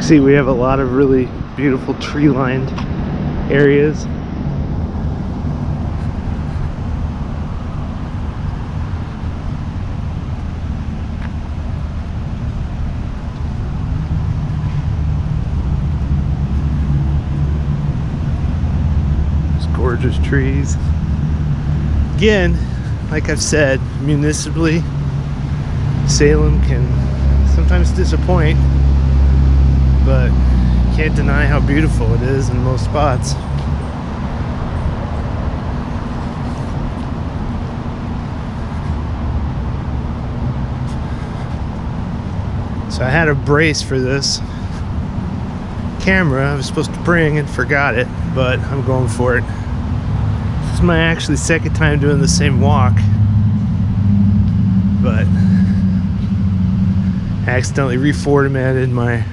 See, we have a lot of really beautiful tree-lined areas. Gorgeous trees. Again, like I've said, municipally, Salem can sometimes disappoint, but you can't deny how beautiful it is in most spots. So I had a brace for this camera I was supposed to bring and forgot it, but I'm going for it. This is my actually second time doing the same walk, but I accidentally reformatted my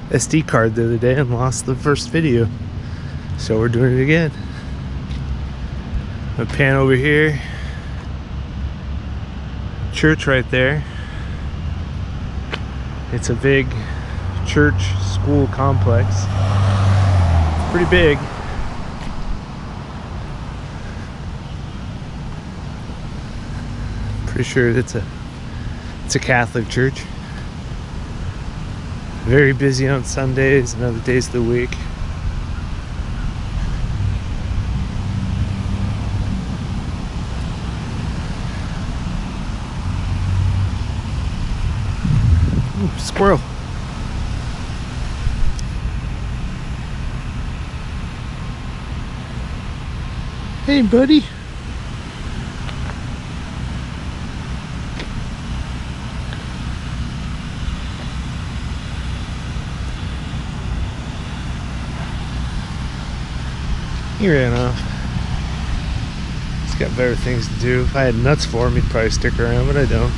SD card the other day and lost the first video, so we're doing it again. A pan over here, church right there. It's a big church school complex. It's pretty big. Pretty sure it's a Catholic church. Very busy on Sundays and other days of the week. Ooh, squirrel. Hey, buddy. He ran off. He's got better things to do. If I had nuts for him, he'd probably stick around, but I don't.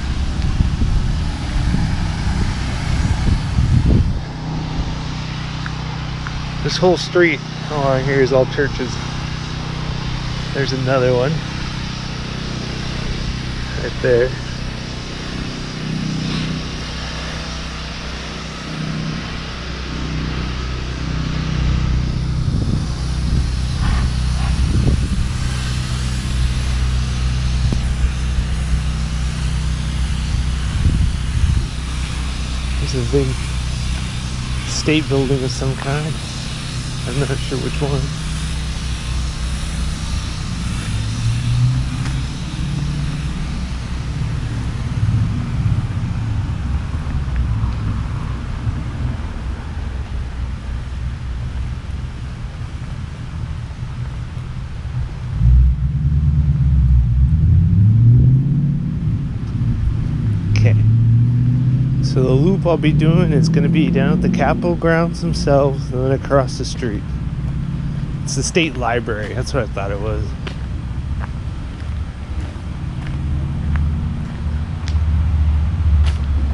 This whole street along here is all churches. There's another one right there. There's a big state building of some kind. I'm not sure which one. Okay. So the loop I'll be doing is going to be down at the Capitol grounds themselves and then across the street. It's the state library, that's what I thought it was.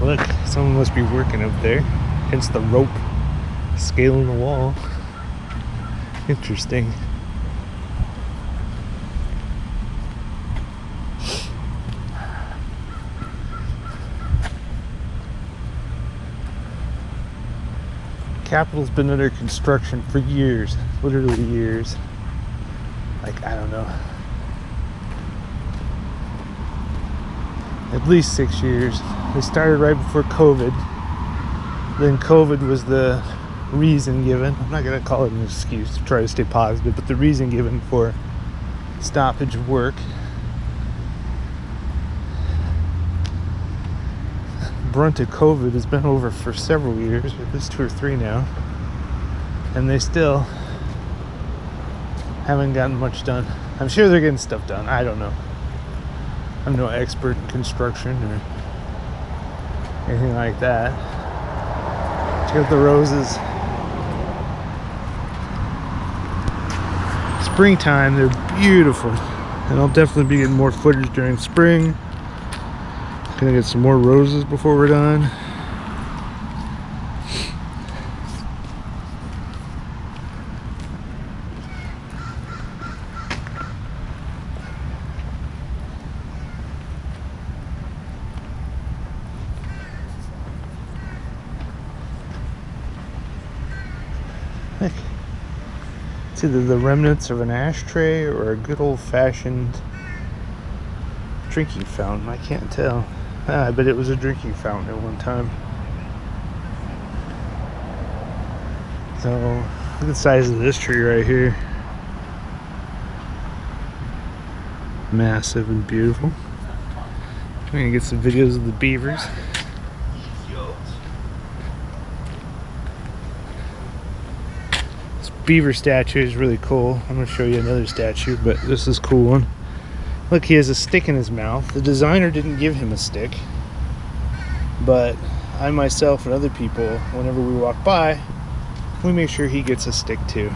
Look, someone must be working up there. Hence the rope scaling the wall. Interesting. Capitol's been under construction for years, literally years. Like, I don't know, at least 6 years. They started right before COVID. Then COVID was the reason given. I'm not gonna call it an excuse to try to stay positive, but the reason given for stoppage of work. Brunt of COVID has been over for several years, at least 2 or 3 now, and they still haven't gotten much done. I'm sure they're getting stuff done. I don't know. I'm no expert in construction or anything like that. Check out the roses. Springtime, they're beautiful, and I'll definitely be getting more footage during spring. Gonna get some more roses before we're done. Heck, it's either the remnants of an ashtray or a good old-fashioned drinking fountain. I can't tell. I bet it was a drinking fountain at one time. So, look at the size of this tree right here. Massive and beautiful. I'm gonna get some videos of the beavers. This beaver statue is really cool. I'm gonna show you another statue, but this is a cool one. Look, he has a stick in his mouth. The designer didn't give him a stick, but I myself and other people, whenever we walk by, we make sure he gets a stick too.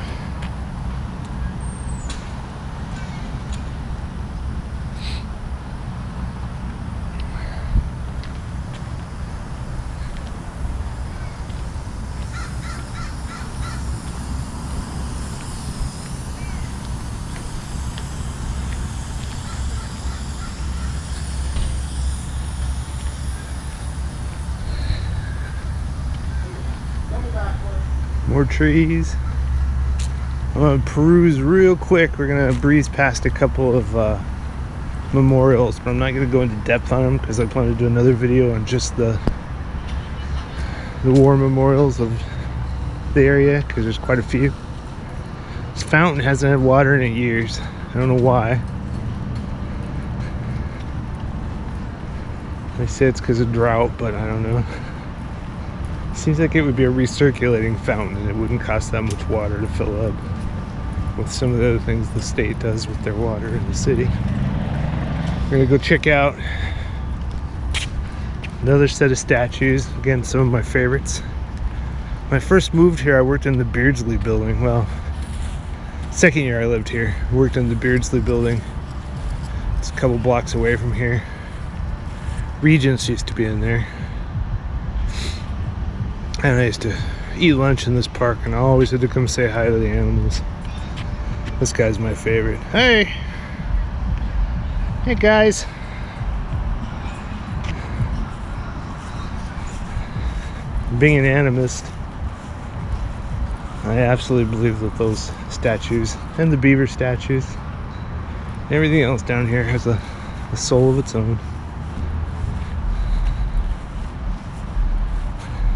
More trees. I'm gonna peruse real quick. We're gonna breeze past a couple of memorials, but I'm not gonna go into depth on them because I plan to do another video on just the war memorials of the area, because there's quite a few. This fountain hasn't had water in years. I don't know why. They say it's because of drought, but I don't know. Seems like it would be a recirculating fountain and it wouldn't cost that much water to fill up with some of the other things the state does with their water in the city. We're gonna go check out another set of statues. Again, some of my favorites. When I first moved here, I worked in the Beardsley building. Well, second year I lived here, I worked in the Beardsley building. It's a couple blocks away from here. Regents used to be in there. And I used to eat lunch in this park, and I always had to come say hi to the animals. This guy's my favorite. Hey! Hey guys! Being an animist, I absolutely believe that those statues, and the beaver statues, and everything else down here has a soul of its own.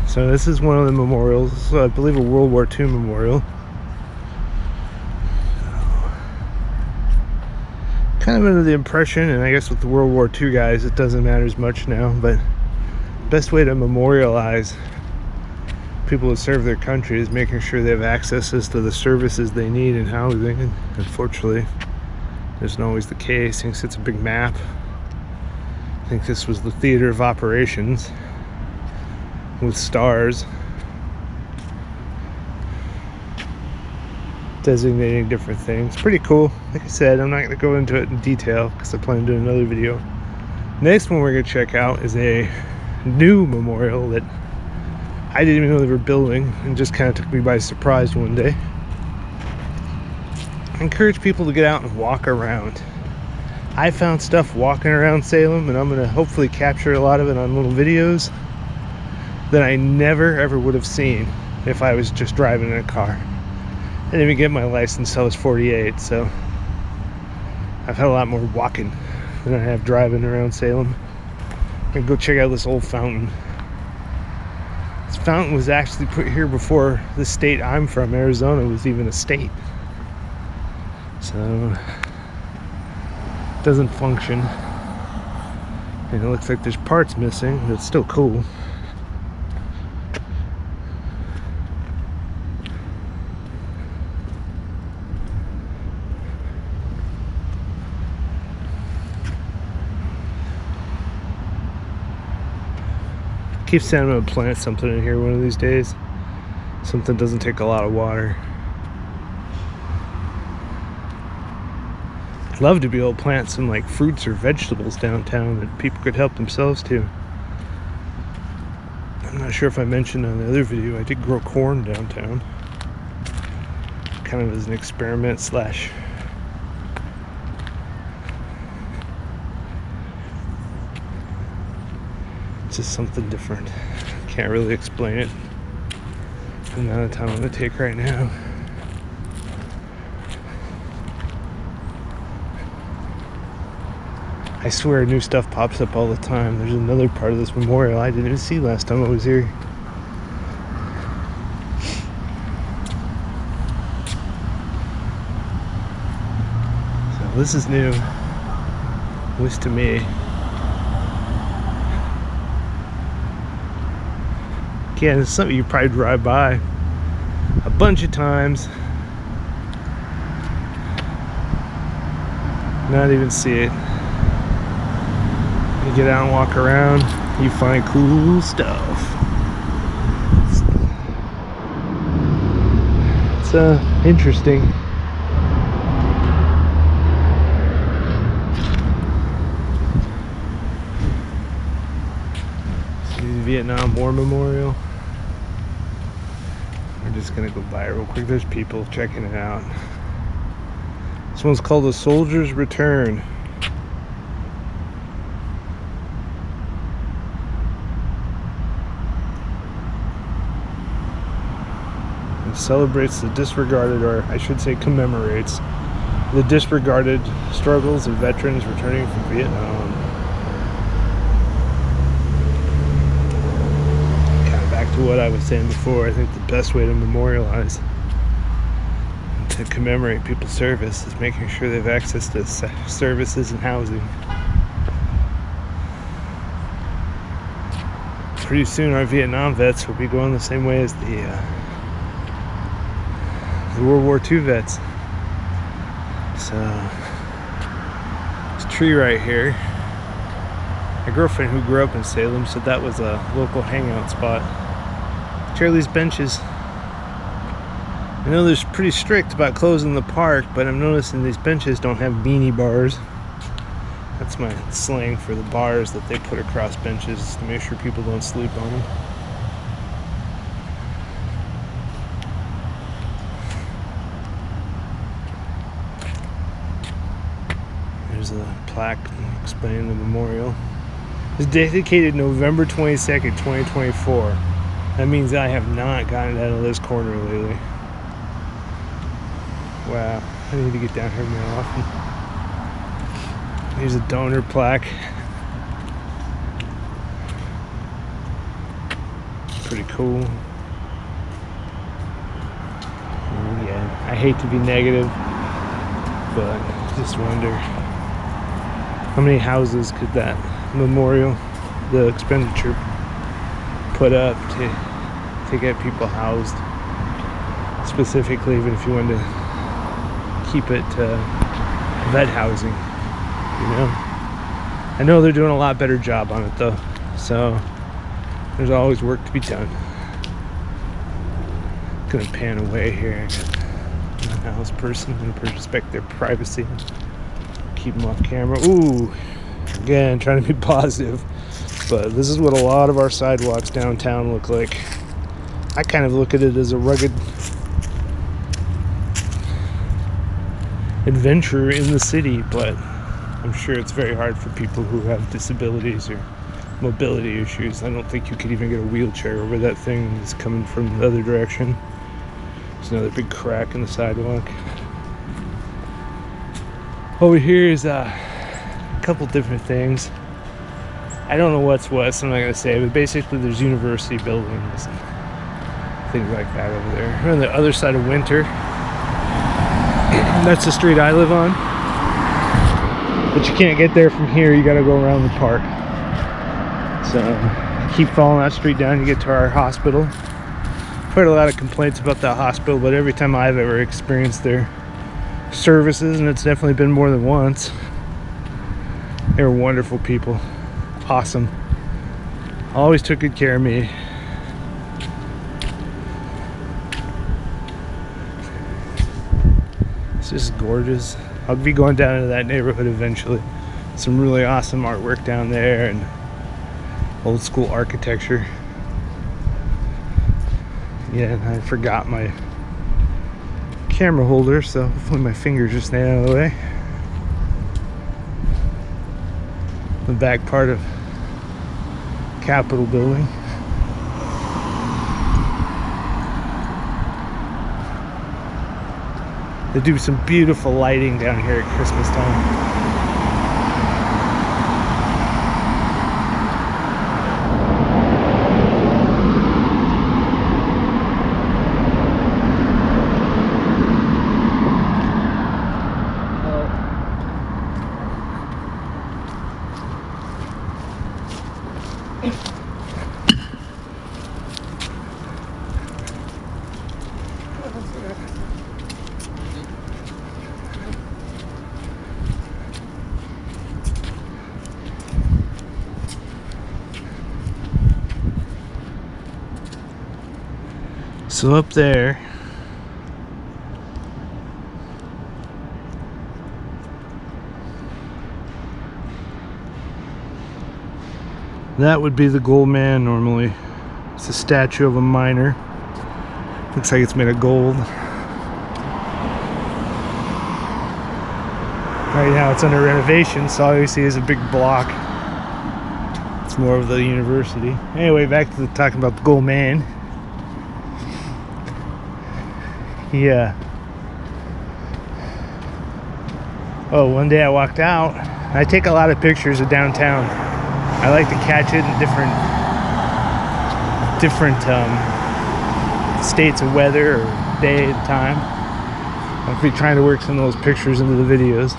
So this is one of the memorials. This is, I believe, a World War II memorial. Kind of under the impression, and I guess with the World War II guys, it doesn't matter as much now, but best way to memorialize people who serve their country is making sure they have access to the services they need and housing. And unfortunately, isn't always the case. I think it's a big map. I think this was the theater of operations with stars designating different things. Pretty cool. Like I said, I'm not going to go into it in detail because I plan to do another video. Next one we're going to check out is a new memorial that I didn't even know they were building, and just kind of took me by surprise one day. I encourage people to get out and walk around. I found stuff walking around Salem, and I'm going to hopefully capture a lot of it on little videos that I never ever would have seen if I was just driving in a car. I didn't even get my license until I was 48, so I've had a lot more walking than I have driving around Salem. I'm gonna go check out this old fountain. This fountain was actually put here before the state I'm from, Arizona, was even a state. So it doesn't function. And it looks like there's parts missing, but it's still cool. Keep saying I'm gonna plant something in here one of these days. Something doesn't take a lot of water. I'd love to be able to plant some like fruits or vegetables downtown that people could help themselves to. I'm not sure if I mentioned on the other video, I did grow corn downtown. Kind of as an experiment slash just something different. Can't really explain it. the amount of time I'm going to take right now. I swear new stuff pops up all the time. There's another part of this memorial I didn't even see last time I was here. So this is new, at least to me. Again, it's something you probably drive by a bunch of times, not even see it. You get out and walk around, you find cool stuff. It's interesting. See the Vietnam War Memorial. We're just gonna go by it real quick. There's people checking it out. This one's called The Soldier's Return. Celebrates the disregarded, or I should say commemorates, the disregarded struggles of veterans returning from Vietnam. Kind of back to what I was saying before, I think the best way to memorialize, to commemorate people's service, is making sure they have access to services and housing. Pretty soon our Vietnam vets will be going the same way as the World War II vets. So, this tree right here, my girlfriend who grew up in Salem said that was a local hangout spot. Charlie's benches. I know they're pretty strict about closing the park, but I'm noticing these benches don't have beanie bars. That's my slang for the bars that they put across benches to make sure people don't sleep on them. There's a plaque explaining the memorial. It's dedicated November 22nd, 2024. That means I have not gotten out of this corner lately. Wow, I need to get down here more often. Here's a donor plaque. Pretty cool. Yeah, I hate to be negative, but I just wonder how many houses could that memorial, the expenditure, put up to get people housed, specifically, even if you wanted to keep it vet housing, you know. I know they're doing a lot better job on it though, so there's always work to be done. Gonna pan away here. I'm a house person, I'm gonna respect their privacy, keep them off camera. Ooh, again, trying to be positive, but this is what a lot of our sidewalks downtown look like. I kind of look at it as a rugged adventure in the city, but I'm sure it's very hard for people who have disabilities or mobility issues. I don't think you could even get a wheelchair over that thing that's coming from the other direction. There's another big crack in the sidewalk. Over here is a couple different things. I don't know what's what, so I'm not going to say, but basically there's university buildings and things like that over there. We're on the other side of Winter. That's the street I live on. But you can't get there from here, you got to go around the park. So, keep following that street down, you get to our hospital. I've heard a lot of complaints about that hospital, but every time I've ever experienced their services, and it's definitely been more than once, they were wonderful people. Awesome. Always took good care of me. It's just gorgeous. I'll be going down into that neighborhood eventually. Some really awesome artwork down there and old school architecture. Yeah, and I forgot my camera holder, so hopefully my fingers just stay out of the way. The back part of Capitol building. They do some beautiful lighting down here at Christmas time. So up there, that would be the gold man normally. It's a statue of a miner. Looks like it's made of gold. Right now it's under renovation, so all you see is a big block. It's more of the university. Anyway, back to talking about the gold man. Yeah. Oh, one day I walked out. I take a lot of pictures of downtown. I like to catch it in different states of weather or day and time. I'll be trying to work some of those pictures into the videos.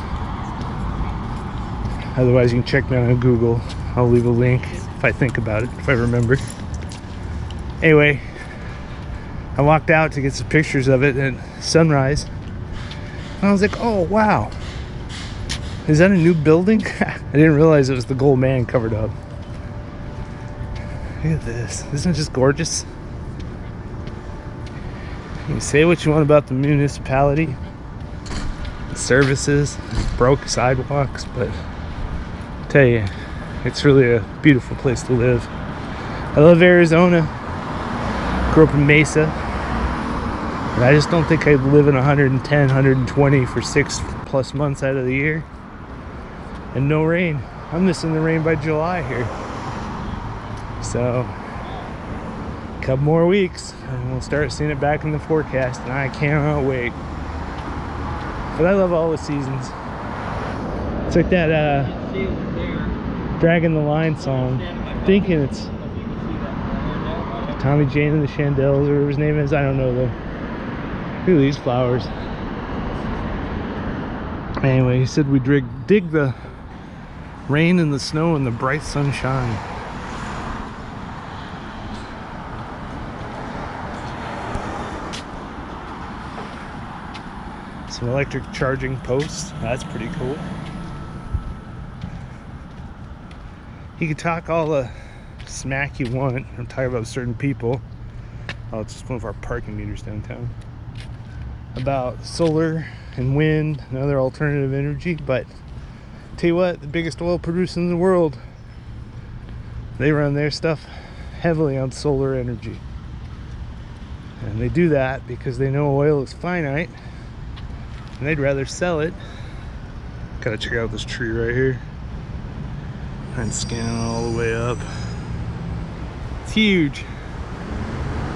Otherwise, you can check me out on Google. I'll leave a link if I think about it, if I remember. Anyway, I walked out to get some pictures of it at sunrise. And I was like, oh, wow. Is that a new building? I didn't realize it was the gold man covered up. Look at this. Isn't it just gorgeous? You say what you want about the municipality, the services, broke sidewalks, but I tell you, it's really a beautiful place to live. I love Arizona. Grew up in Mesa. And I just don't think I'd live in 110, 120 for 6+ months out of the year. And no rain. I'm missing the rain by July here. So, a couple more weeks and we'll start seeing it back in the forecast, and I cannot wait. But I love all the seasons. It's like that Dragging the Line song. I'm thinking it's Tommy Jane and the Chandels, or whatever his name is. I don't know though. Look at these flowers. Anyway, he said we dig the rain and the snow and the bright sunshine. Some electric charging posts. That's pretty cool. You can talk all the smack you want. I'm talking about certain people. Oh, it's just one of our parking meters downtown. About solar and wind and other alternative energy, but tell you what, the biggest oil producer in the world, they run their stuff heavily on solar energy. And they do that because they know oil is finite and they'd rather sell it. Gotta check out this tree right here and scan all the way up. It's huge.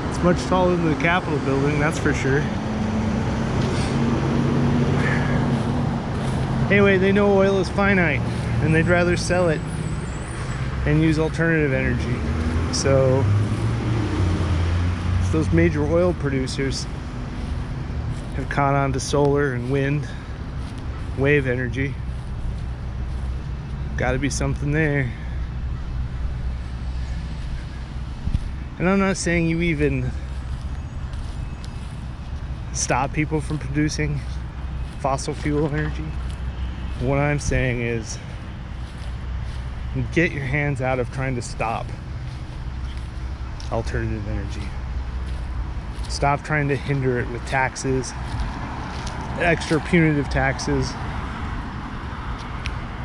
It's much taller than the Capitol building, that's for sure. Anyway, they know oil is finite and they'd rather sell it and use alternative energy. So those major oil producers have caught on to solar and wind, wave energy. Got to be something there. And I'm not saying you even stop people from producing fossil fuel energy. What I'm saying is get your hands out of trying to stop alternative energy. Stop trying to hinder it with taxes, extra punitive taxes.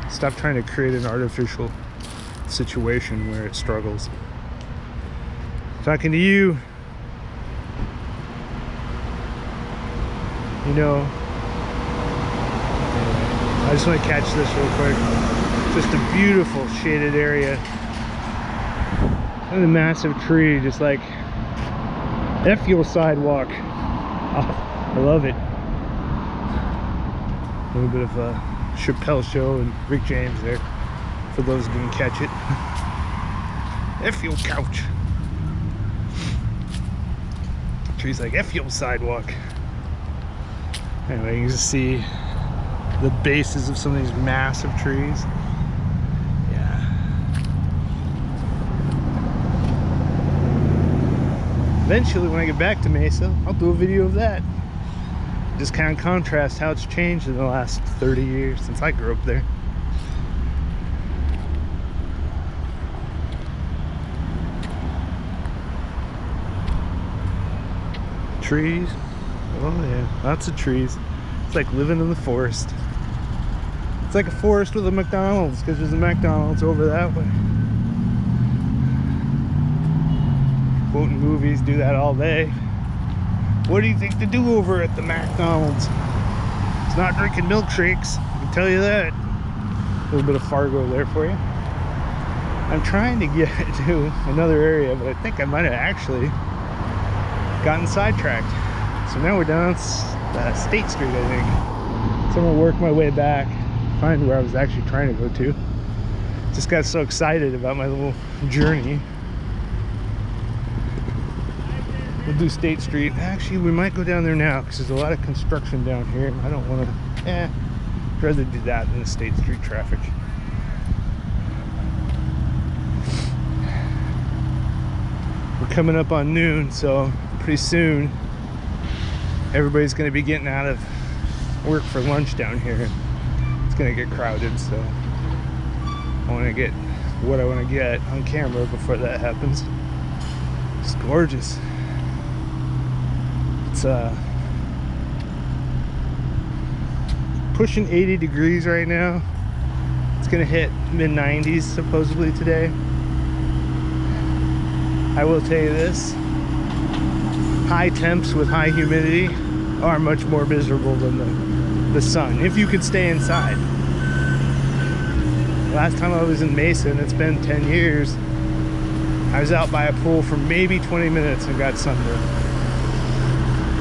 Stop trying to create an artificial situation where it struggles. Talking to you, you know, I just want to catch this real quick. Just a beautiful shaded area. And a massive tree, just like F your sidewalk. Oh, I love it. A little bit of a Chappelle Show and Rick James there, for those who didn't catch it. F your couch. Tree's like, F your sidewalk. Anyway, you can just see the bases of some of these massive trees. Yeah. Eventually, when I get back to Mesa, I'll do a video of that. Just kind of contrast how it's changed in the last 30 years since I grew up there. Trees. Oh yeah, lots of trees. It's like living in the forest. It's like a forest with a McDonald's, because there's a McDonald's over that way. Quoting movies, do that all day. What do you think to do over at the McDonald's? It's not drinking milkshakes, I can tell you that. A little bit of Fargo there for you. I'm trying to get to another area, but I think I might have actually gotten sidetracked. So now we're down State Street, I think. So I'm gonna work my way back, find where I was actually trying to go to. Just got so excited about my little journey. We'll do State Street. Actually, we might go down there now because there's a lot of construction down here. I don't want to, I'd rather do that than the State Street traffic. We're coming up on noon, so pretty soon everybody's going to be getting out of work for lunch down here. It's going to get crowded, so I want to get what I want to get on camera before that happens. It's gorgeous. It's pushing 80 degrees right now. It's gonna hit mid-90s supposedly today. I will tell you this, high temps with high humidity are much more miserable than the sun, if you could stay inside. Last time I was in Mesa, and it's been 10 years, I was out by a pool for maybe 20 minutes and got sunburned.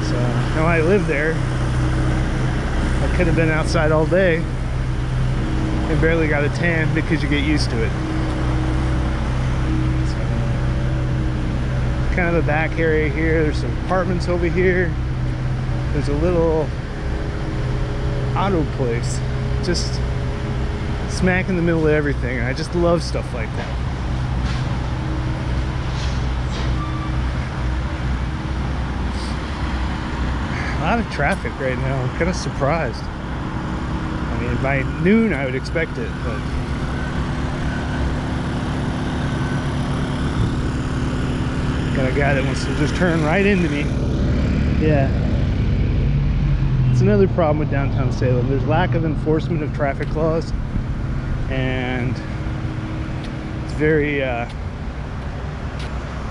So now I live there. I could have been outside all day and barely got a tan because you get used to it. So, kind of the back area here. There's some apartments over here. There's a little auto place just smack in the middle of everything. And I just love stuff like that. A lot of traffic right now. I'm kind of surprised. I mean, by noon I would expect it, but got a guy that wants to just turn right into me. Yeah. It's another problem with downtown Salem. There's lack of enforcement of traffic laws, and it's very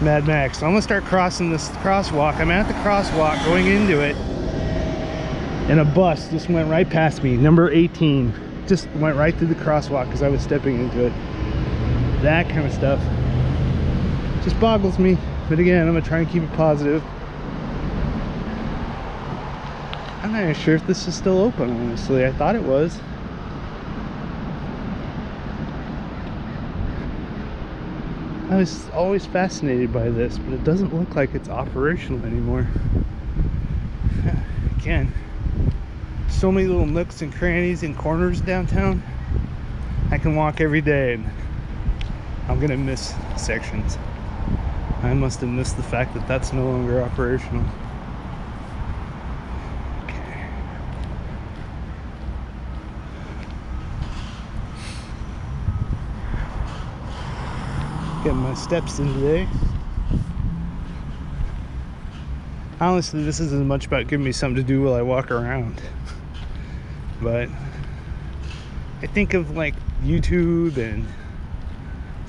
Mad Max. So I'm gonna start crossing this crosswalk. I'm at the crosswalk going into it, and a bus just went right past me, number 18. Just went right through the crosswalk because I was stepping into it. That kind of stuff just boggles me. But again, I'm gonna try and keep it positive. I'm not even sure if this is still open, honestly. I thought it was. I was always fascinated by this, but it doesn't look like it's operational anymore. Again, so many little nooks and crannies and corners downtown. I can walk every day and I'm gonna miss sections. I must have missed the fact that that's no longer operational. Okay. Getting my steps in today. Honestly, this isn't much about giving me something to do while I walk around. But I think of like YouTube and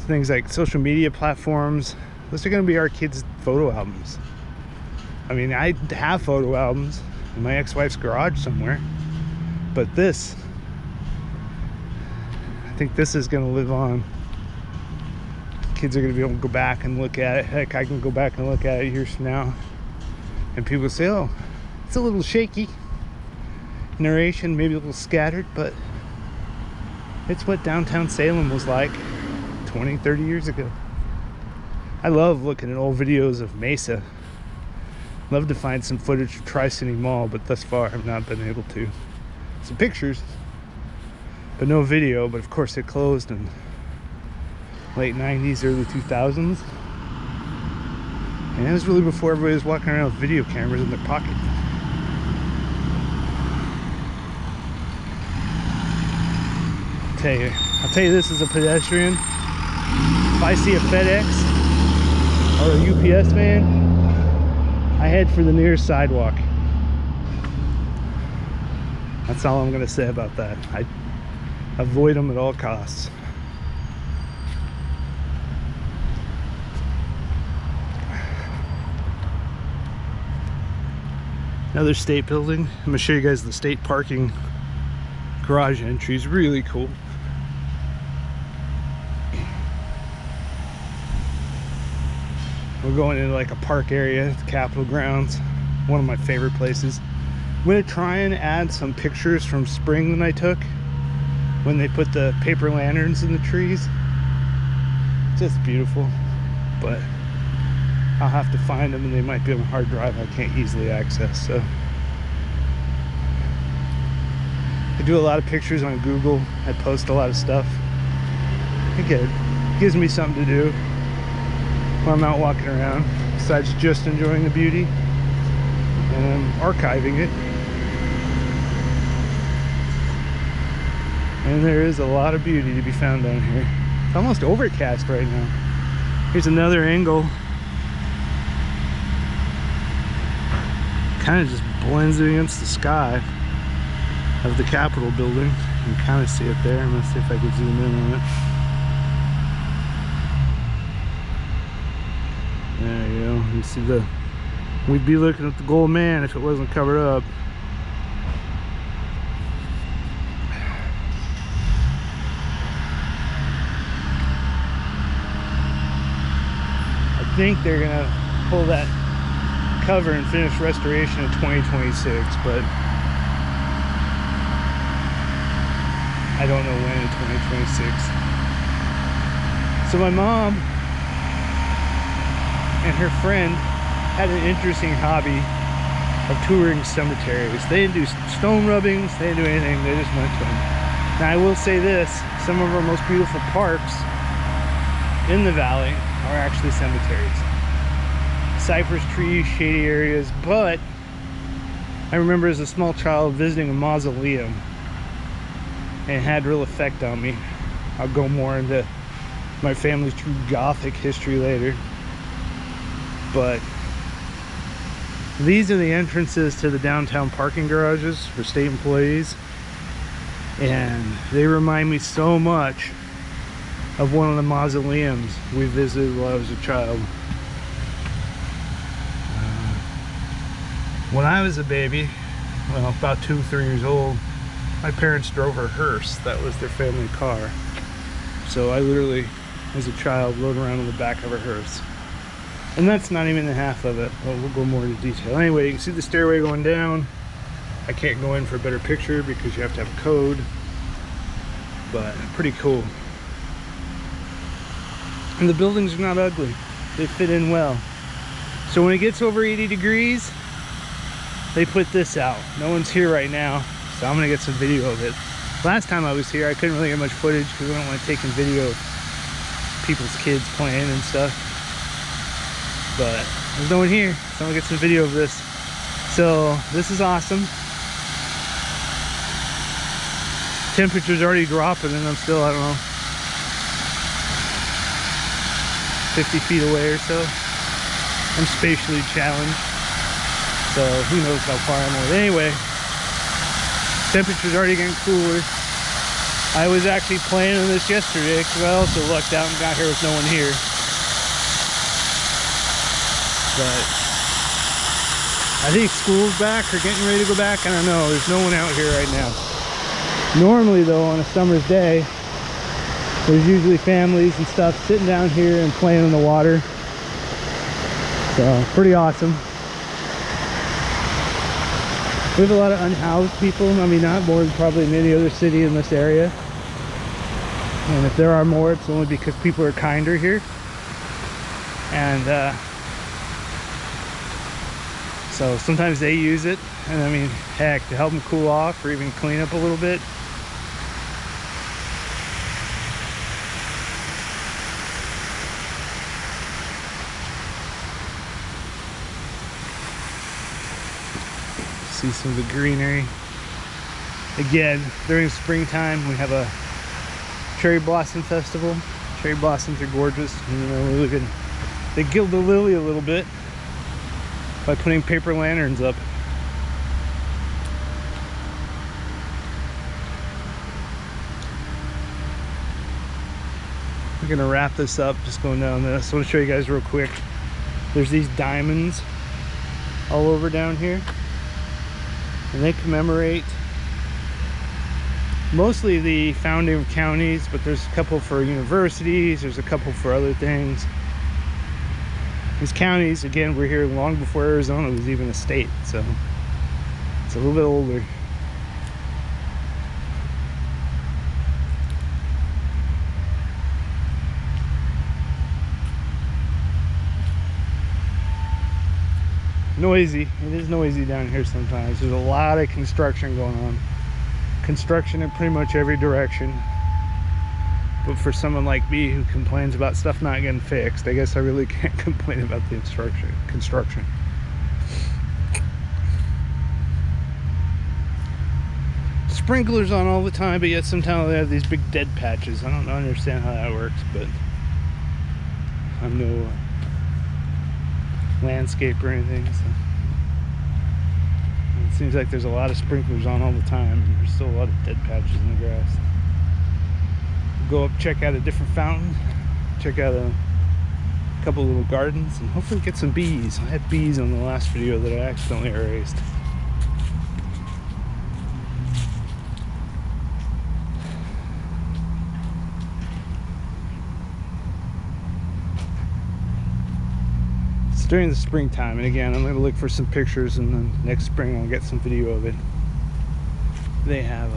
things like social media platforms. Those are going to be our kids' photo albums. I mean, I have photo albums in my ex-wife's garage somewhere, but this, I think this is going to live on. Kids are going to be able to go back and look at it. Heck, I can go back and look at it years from now, and people say, oh, it's a little shaky. narration, maybe a little scattered, but it's what downtown Salem was like 20, 30 years ago. I love looking at old videos of Mesa. Love to find some footage of Tri-City Mall, but thus far I've not been able to. Some pictures, but no video. But of course it closed in late 90s, early 2000s. And it was really before everybody was walking around with video cameras in their pocket. I'll tell you this as a pedestrian. If I see a FedEx or a UPS van, I head for the nearest sidewalk. That's all I'm gonna say about that. I avoid them at all costs. Another state building. I'm gonna show you guys the state parking garage entry. Is really cool. We're going into like a park area at the Capitol grounds. One of my favorite places. I'm gonna try and add some pictures from spring that I took when they put the paper lanterns in the trees. Just beautiful, but I'll have to find them, and they might be on a hard drive I can't easily access. So I do a lot of pictures on Google. I post a lot of stuff. I think it gives me something to do when I'm out walking around, besides just enjoying the beauty, and I'm archiving it. And there is a lot of beauty to be found down here. It's almost overcast right now. Here's another angle. Kind of just blends it against the sky of the Capitol building. You can kind of see it there. I'm gonna see if I can zoom in on it. There you go. You see the, we'd be looking at the Gold Man if it wasn't covered up. I think they're gonna pull that cover and finish restoration in 2026, but I don't know when in 2026. So my mom and her friend had an interesting hobby of touring cemeteries. They didn't do stone rubbings, they didn't do anything, they just went to them. Now I will say this, some of our most beautiful parks in the valley are actually cemeteries. Cypress trees, shady areas, but I remember as a small child visiting a mausoleum, and it had real effect on me. I'll go more into my family's true Gothic history later. But these are the entrances to the downtown parking garages for state employees, and they remind me so much of one of the mausoleums we visited while I was a child. When I was a baby, well, about 2 or 3 years old, my parents drove a hearse. That was their family car. So I literally, as a child, rode around in the back of a hearse. And that's not even the half of it. Well, we'll go more into detail. Anyway, you can see the stairway going down. I can't go in for a better picture because you have to have a code. But pretty cool. And the buildings are not ugly. They fit in well. So when it gets over 80 degrees, they put this out. No one's here right now, so I'm gonna get some video of it. Last time I was here, I couldn't really get much footage because I don't want to take in video of people's kids playing and stuff. But there's no one here, so I'm gonna get some video of this. So this is awesome. Temperature's already dropping, and I'm still, I don't know, 50 feet away or so. I'm spatially challenged, so who knows how far I'm away. Anyway, temperature's already getting cooler. I was actually planning this yesterday because I also lucked out and got here with no one here. But I think school's back or getting ready to go back. I don't know. There's no one out here right now. Normally though, on a summer's day, there's usually families and stuff sitting down here and playing in the water. So pretty awesome. We have a lot of unhoused people. I mean, not more than probably in any other city in this area. And if there are more, it's only because people are kinder here. And so sometimes they use it. And I mean, heck, to help them cool off or even clean up a little bit. See some of the greenery. Again, during springtime, we have a cherry blossom festival. Cherry blossoms are gorgeous. You know, really good. They gild the lily a little bit by putting paper lanterns up. We're gonna wrap this up, just going down this. I want to show you guys real quick. There's these diamonds all over down here, and they commemorate mostly the founding of counties, but there's a couple for universities, there's a couple for other things. These counties, again, we're here long before Arizona was even a state, so it's a little bit older. Noisy. It is noisy down here sometimes. There's a lot of construction going on. Construction in pretty much every direction. But for someone like me who complains about stuff not getting fixed, I guess I really can't complain about the construction. Sprinklers on all the time, but yet sometimes they have these big dead patches. I don't understand how that works, but I'm no landscaper or anything, so it seems like there's a lot of sprinklers on all the time, and there's still a lot of dead patches in the grass. Go up, check out a different fountain, check out a couple little gardens, and hopefully get some bees. I had bees on the last video that I accidentally erased. During the springtime, and again, I'm going to look for some pictures, and then next spring I'll get some video of it. They have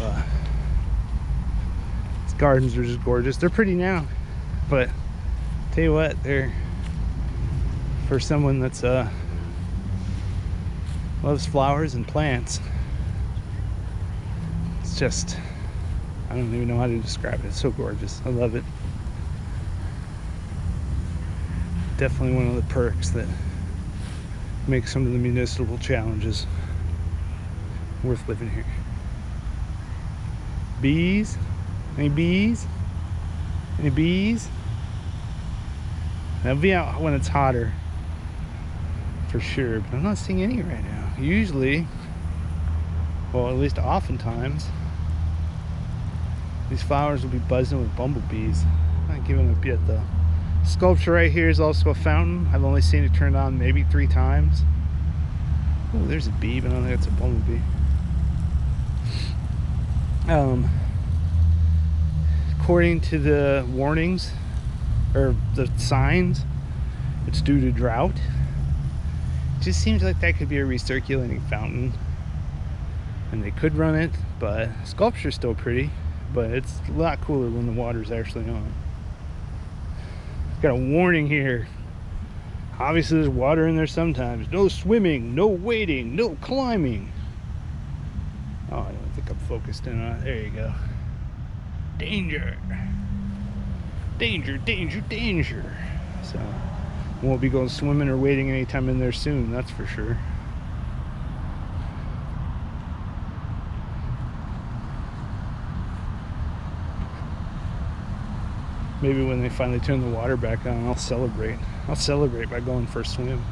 these gardens are just gorgeous. They're pretty now, but tell you what, they're for someone that's loves flowers and plants. It's just, I don't even know how to describe it. It's so gorgeous. I love it. Definitely one of the perks that makes some of the municipal challenges worth living here. Bees? Any bees? Any bees? They'll be out when it's hotter, for sure, but I'm not seeing any right now. Usually, well, at least oftentimes, these flowers will be buzzing with bumblebees. I'm not giving up yet, though. Sculpture right here is also a fountain. I've only seen it turned on maybe 3 times. Oh, there's a bee, but I don't think it's a bumblebee. According to the warnings, or the signs, it's due to drought. It just seems like that could be a recirculating fountain, and they could run it, but sculpture's still pretty, but it's a lot cooler when the water's actually on. Got a warning here. Obviously there's water in there sometimes. No swimming, no wading, no climbing. Oh, I don't think I'm focused in on it. There you go. Danger. Danger, danger, danger. So, won't be going swimming or wading anytime in there soon, that's for sure. Maybe when they finally turn the water back on, I'll celebrate. I'll celebrate by going for a swim.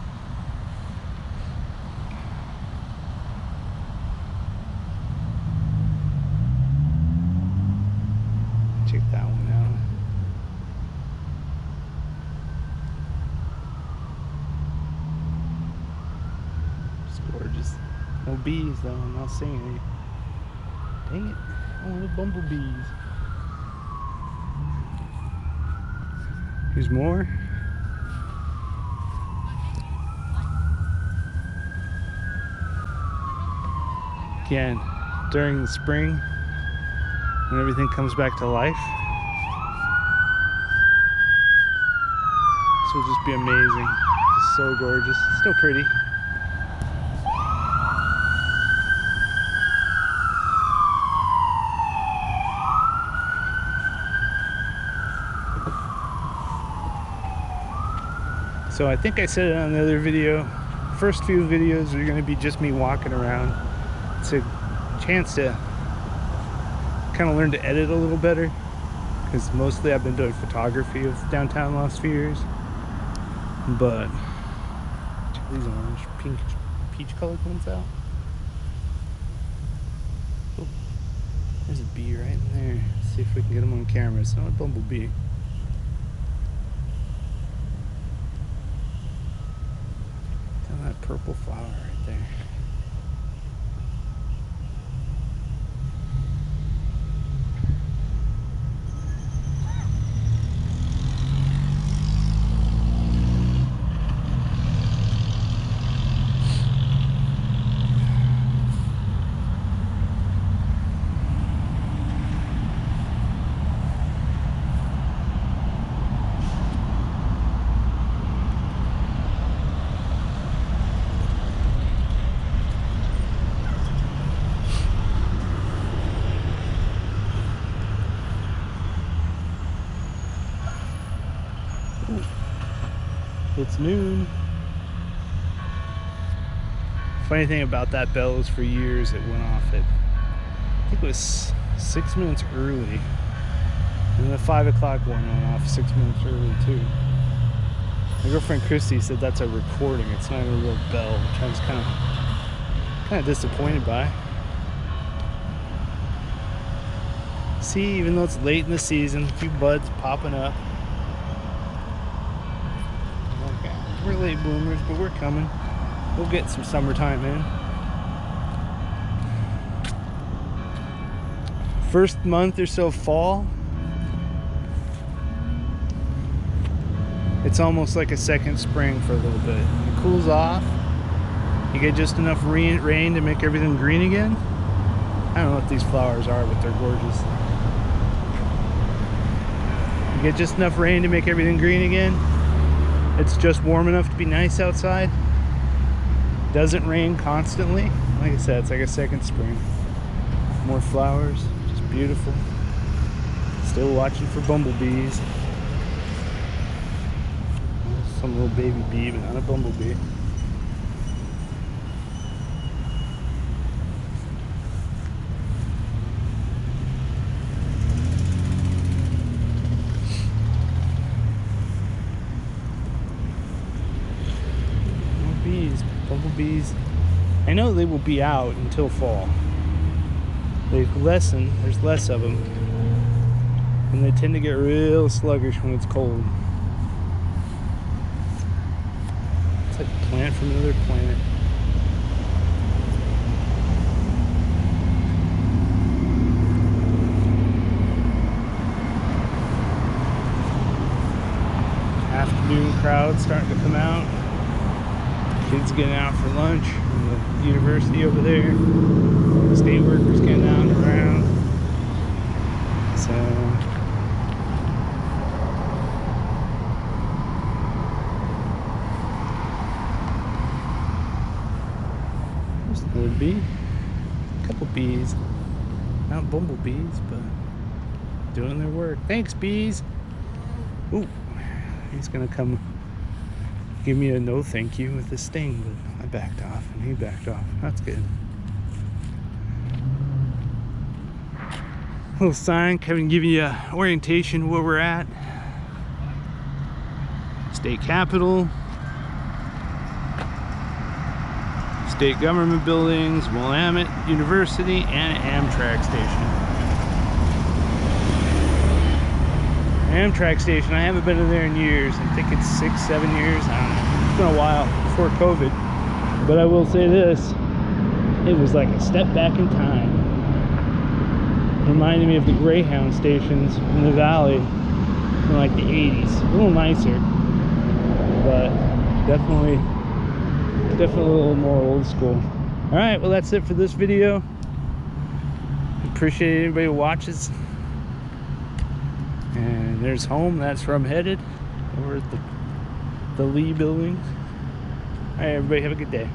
Check that one out. It's gorgeous. No bees though, I'm not seeing any. Dang it, I wanted bumblebees. Here's more. Again, during the spring, when everything comes back to life, this will just be amazing. Just so gorgeous. It's still pretty. So I think I said it on the other video. First few videos are going to be just me walking around. It's a chance to kind of learn to edit a little better, because mostly I've been doing photography of downtown the last few years. But check these orange, pink, peach colored ones out. Oh, there's a bee right in there. Let's see if we can get them on camera. It's not a bumblebee. That purple flower right there. It's noon. Funny thing about that bell is for years it went off at, I think it was 6 minutes early. And the 5 o'clock one went off 6 minutes early too. My girlfriend Christy said that's a recording, it's not a real bell, which I was kind of disappointed by. See, even though it's late in the season, a few buds popping up. We're late bloomers, but we're coming. We'll get some summertime in. First month or so of fall, it's almost like a second spring for a little bit. It cools off. You get just enough rain to make everything green again. I don't know what these flowers are, but they're gorgeous. You get just enough rain to make everything green again. It's just warm enough to be nice outside. Doesn't rain constantly. Like I said, it's like a second spring. More flowers, just beautiful. Still watching for bumblebees. Some little baby bee, but not a bumblebee. Bumblebees, I know they will be out until fall. They've lessened, there's less of them, and they tend to get real sluggish when it's cold. It's like a plant from another planet. Afternoon crowd starting to come out. Kids getting out for lunch from the university over there. State workers getting out and around. So there's another bee. A couple bees. Not bumblebees, but doing their work. Thanks, bees. Ooh, he's gonna come give me a no thank you with a sting, but I backed off and he backed off. That's good. Little sign coming to give you an orientation where we're at. State Capitol, state government buildings, Willamette University, and Amtrak station. Amtrak station, I haven't been in there in years. I think it's 6, 7 years. I don't know. It's been a while before COVID. But I will say this, it was like a step back in time. It reminded me of the Greyhound stations in the valley in like the 80s. A little nicer, but definitely a little more old school. All right, well that's it for this video. appreciate anybody who watches. And there's home. That's where I'm headed. Over at the Lee building. All right, everybody, have a good day.